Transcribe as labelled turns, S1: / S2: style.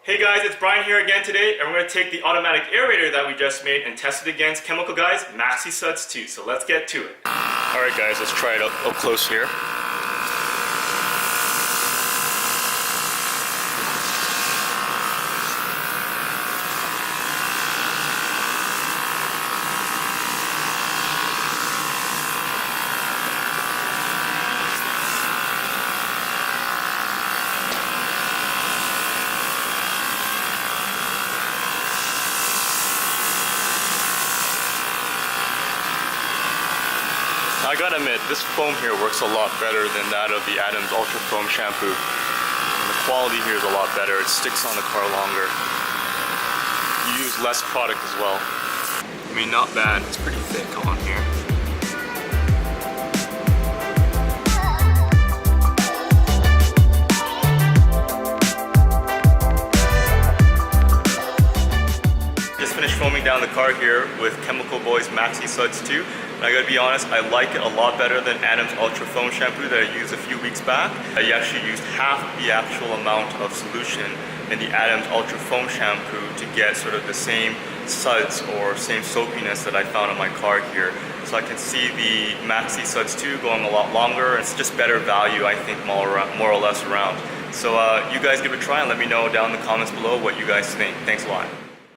S1: Hey guys, it's Brian here again today, and we're going to take the automatic aerator that we just made and test it against Chemical Guys Maxi Suds II. So let's get to it. Alright guys, let's try it up close here. I gotta admit, this foam here works a lot better than that of the Adams Ultra Foam Shampoo. And the quality here is a lot better. It sticks on the car longer. You use less product as well. I mean, not bad. It's pretty thick on here. Just finished foaming down the car here with Chemical Boys Maxi Suds II. And I gotta be honest, I like it a lot better than Adams Ultra Foam Shampoo that I used a few weeks back. I actually used half the actual amount of solution in the Adams Ultra Foam Shampoo to get sort of the same suds or same soapiness that I found on my car here. So I can see the Maxi Suds II going a lot longer. It's just better value, I think, more or less around. So you guys give it a try and let me know down in the comments below what you guys think. Thanks a lot.